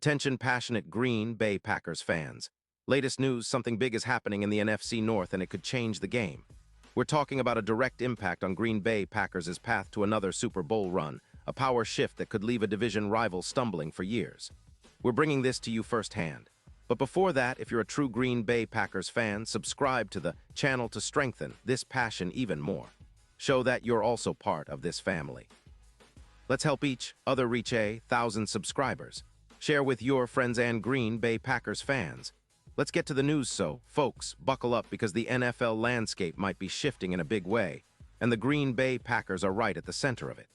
Attention passionate Green Bay Packers fans. Latest news, something big is happening in the NFC North and it could change the game. We're talking about a direct impact on Green Bay Packers' path to another Super Bowl run, a power shift that could leave a division rival stumbling for years. We're bringing this to you firsthand. But before that, if you're a true Green Bay Packers fan, subscribe to the channel to strengthen this passion even more. Show that you're also part of this family. Let's help each other reach 1,000 subscribers. Share with your friends and Green Bay Packers fans. Let's get to the news, so, folks, buckle up because the NFL landscape might be shifting in a big way, and the Green Bay Packers are right at the center of it.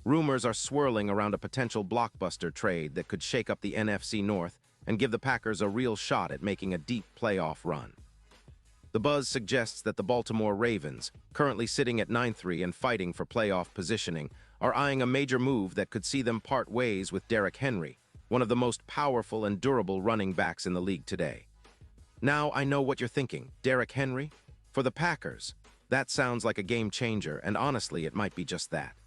Rumors are swirling around a potential blockbuster trade that could shake up the NFC North and give the Packers a real shot at making a deep playoff run. The buzz suggests that the Baltimore Ravens, currently sitting at 9-3 and fighting for playoff positioning, are eyeing a major move that could see them part ways with Derrick Henry, one of the most powerful and durable running backs in the league today. Now, I know what you're thinking. Derrick Henry? For the Packers, that sounds like a game changer, and honestly, it might be just that.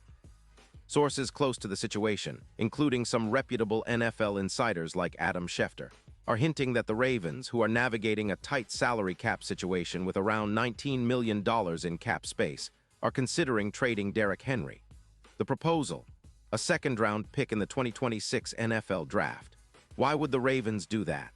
Sources close to the situation, including some reputable NFL insiders like Adam Schefter, are hinting that the Ravens, who are navigating a tight salary cap situation with around $19 million in cap space, are considering trading Derrick Henry. The proposal: a second-round pick in the 2026 NFL Draft. Why would the Ravens do that?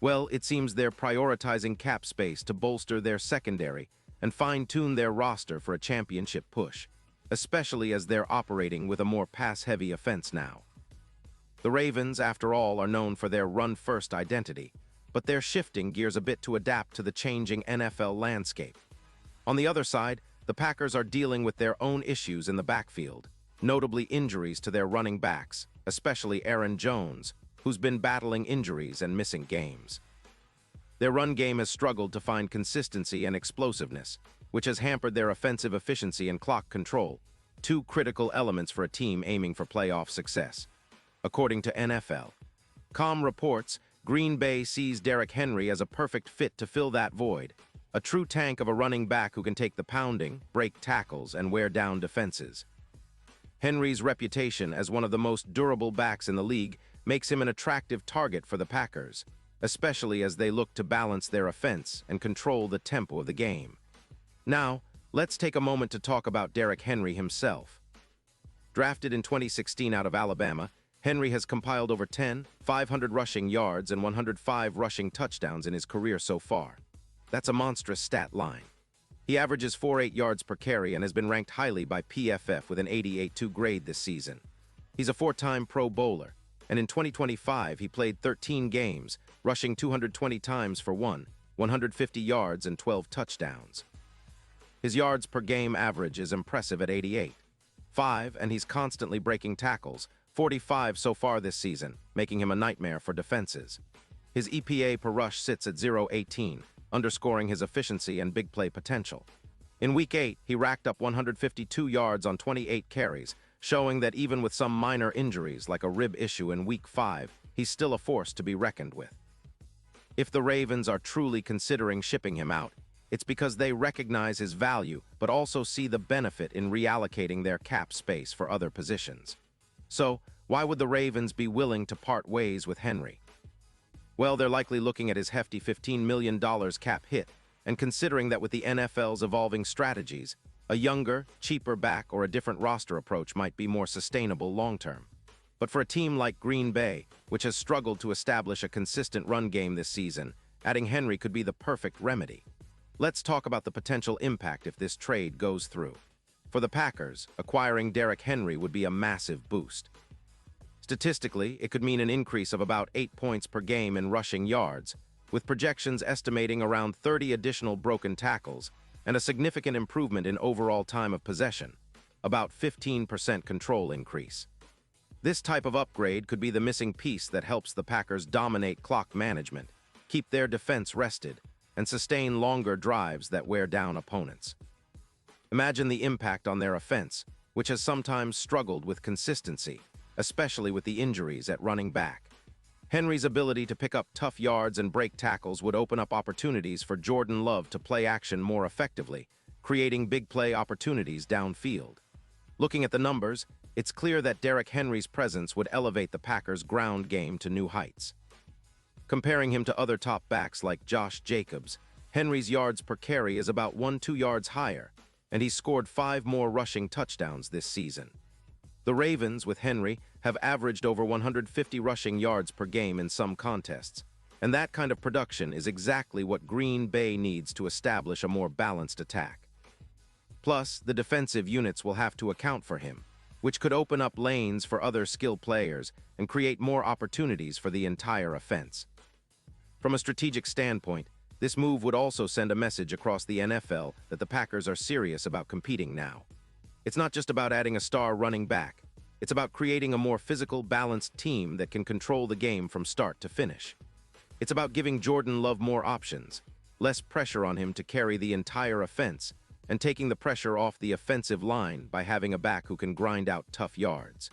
Well, it seems they're prioritizing cap space to bolster their secondary and fine-tune their roster for a championship push, especially as they're operating with a more pass-heavy offense now. The Ravens, after all, are known for their run-first identity, but they're shifting gears a bit to adapt to the changing NFL landscape. On the other side, the Packers are dealing with their own issues in the backfield, notably injuries to their running backs, especially Aaron Jones, who's been battling injuries and missing games. Their run game has struggled to find consistency and explosiveness, which has hampered their offensive efficiency and clock control, two critical elements for a team aiming for playoff success. According to NFL.com reports, Green Bay sees Derrick Henry as a perfect fit to fill that void, a true tank of a running back who can take the pounding, break tackles, and wear down defenses. Henry's reputation as one of the most durable backs in the league makes him an attractive target for the Packers, especially as they look to balance their offense and control the tempo of the game. Now, let's take a moment to talk about Derrick Henry himself. Drafted in 2016 out of Alabama, Henry has compiled over 500 rushing yards and 105 rushing touchdowns in his career so far. That's a monstrous stat line. He averages 4.8 yards per carry and has been ranked highly by PFF with an 88.2 grade this season. He's a four-time Pro Bowler, and in 2025 he played 13 games, rushing 220 times for 150 yards and 12 touchdowns. His yards per game average is impressive at 88.5, and he's constantly breaking tackles, 45 so far this season, making him a nightmare for defenses. His EPA per rush sits at 0.18, underscoring his efficiency and big play potential. In Week 8, he racked up 152 yards on 28 carries, showing that even with some minor injuries like a rib issue in Week 5, he's still a force to be reckoned with. If the Ravens are truly considering shipping him out, it's because they recognize his value but also see the benefit in reallocating their cap space for other positions. So, why would the Ravens be willing to part ways with Henry? Well, they're likely looking at his hefty $15 million cap hit, and considering that with the NFL's evolving strategies, a younger, cheaper back or a different roster approach might be more sustainable long-term. But for a team like Green Bay, which has struggled to establish a consistent run game this season, adding Henry could be the perfect remedy. Let's talk about the potential impact if this trade goes through. For the Packers, acquiring Derrick Henry would be a massive boost. Statistically, it could mean an increase of about 8 points per game in rushing yards, with projections estimating around 30 additional broken tackles and a significant improvement in overall time of possession, about 15% control increase. This type of upgrade could be the missing piece that helps the Packers dominate clock management, keep their defense rested, and sustain longer drives that wear down opponents. Imagine the impact on their offense, which has sometimes struggled with consistency, especially with the injuries at running back. Henry's ability to pick up tough yards and break tackles would open up opportunities for Jordan Love to play action more effectively, creating big play opportunities downfield. Looking at the numbers, it's clear that Derrick Henry's presence would elevate the Packers' ground game to new heights. Comparing him to other top backs like Josh Jacobs, Henry's yards per carry is about 1-2 yards higher, and he's scored 5 more rushing touchdowns this season. The Ravens, with Henry, have averaged over 150 rushing yards per game in some contests, and that kind of production is exactly what Green Bay needs to establish a more balanced attack. Plus, the defensive units will have to account for him, which could open up lanes for other skilled players and create more opportunities for the entire offense. From a strategic standpoint, this move would also send a message across the NFL that the Packers are serious about competing now. It's not just about adding a star running back. It's about creating a more physical, balanced team that can control the game from start to finish. It's about giving Jordan Love more options, less pressure on him to carry the entire offense, and taking the pressure off the offensive line by having a back who can grind out tough yards.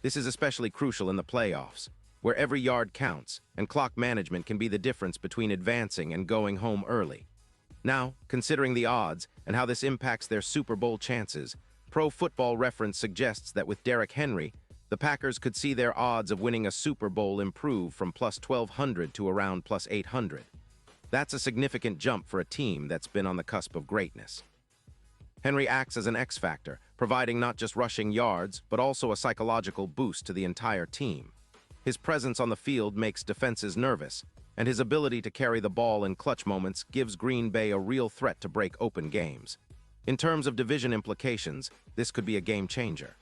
This is especially crucial in the playoffs, where every yard counts, and clock management can be the difference between advancing and going home early. Now, considering the odds and how this impacts their Super Bowl chances, Pro Football Reference suggests that with Derrick Henry, the Packers could see their odds of winning a Super Bowl improve from plus 1,200 to around plus 800. That's a significant jump for a team that's been on the cusp of greatness. Henry acts as an X factor, providing not just rushing yards, but also a psychological boost to the entire team. His presence on the field makes defenses nervous, and his ability to carry the ball in clutch moments gives Green Bay a real threat to break open games. In terms of division implications, this could be a game changer.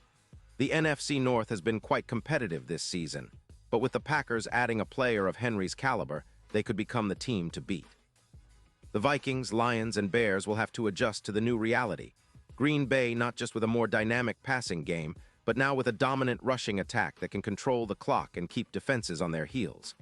The NFC North has been quite competitive this season, but with the Packers adding a player of Henry's caliber, they could become the team to beat. The Vikings, Lions, and Bears will have to adjust to the new reality. Green Bay not just with a more dynamic passing game, but now with a dominant rushing attack that can control the clock and keep defenses on their heels.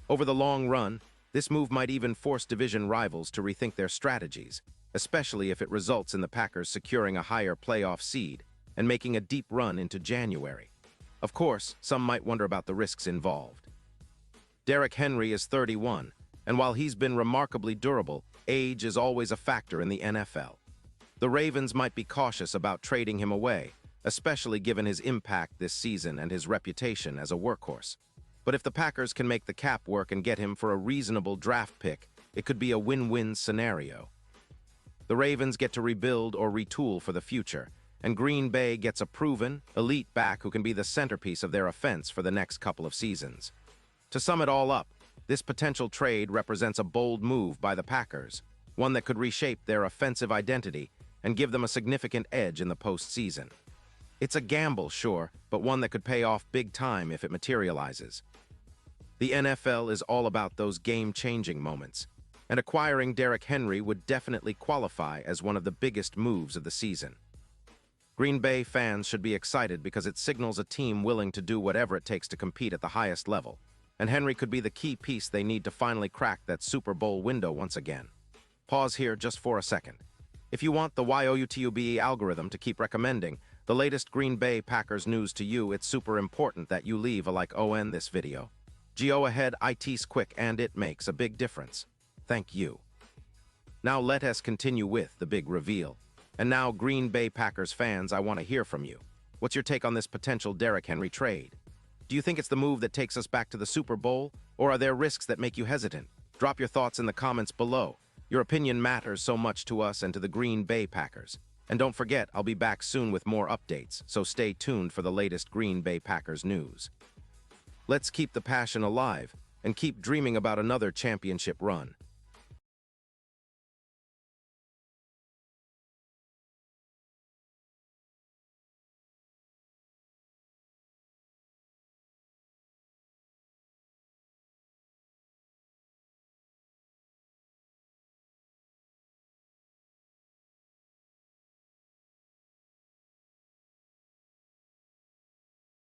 Over the long run, this move might even force division rivals to rethink their strategies, especially if it results in the Packers securing a higher playoff seed and making a deep run into January. Of course, some might wonder about the risks involved. Derrick Henry is 31, and while he's been remarkably durable, age is always a factor in the NFL. The Ravens might be cautious about trading him away, especially given his impact this season and his reputation as a workhorse. But if the Packers can make the cap work and get him for a reasonable draft pick, it could be a win-win scenario. The Ravens get to rebuild or retool for the future, and Green Bay gets a proven, elite back who can be the centerpiece of their offense for the next couple of seasons. To sum it all up, this potential trade represents a bold move by the Packers, one that could reshape their offensive identity and give them a significant edge in the postseason. It's a gamble, sure, but one that could pay off big time if it materializes. The NFL is all about those game-changing moments, and acquiring Derrick Henry would definitely qualify as one of the biggest moves of the season. Green Bay fans should be excited because it signals a team willing to do whatever it takes to compete at the highest level, and Henry could be the key piece they need to finally crack that Super Bowl window once again. Pause here just for a second. If you want the YOUTUBE algorithm to keep recommending the latest Green Bay Packers news to you, it's super important that you leave a like on this video. Go ahead, it's quick and it makes a big difference. Thank you. Now let us continue with the big reveal. And now, Green Bay Packers fans, I want to hear from you. What's your take on this potential Derrick Henry trade? Do you think it's the move that takes us back to the Super Bowl, or are there risks that make you hesitant? Drop your thoughts in the comments below. Your opinion matters so much to us and to the Green Bay Packers. And don't forget, I'll be back soon with more updates, so stay tuned for the latest Green Bay Packers news. Let's keep the passion alive and keep dreaming about another championship run.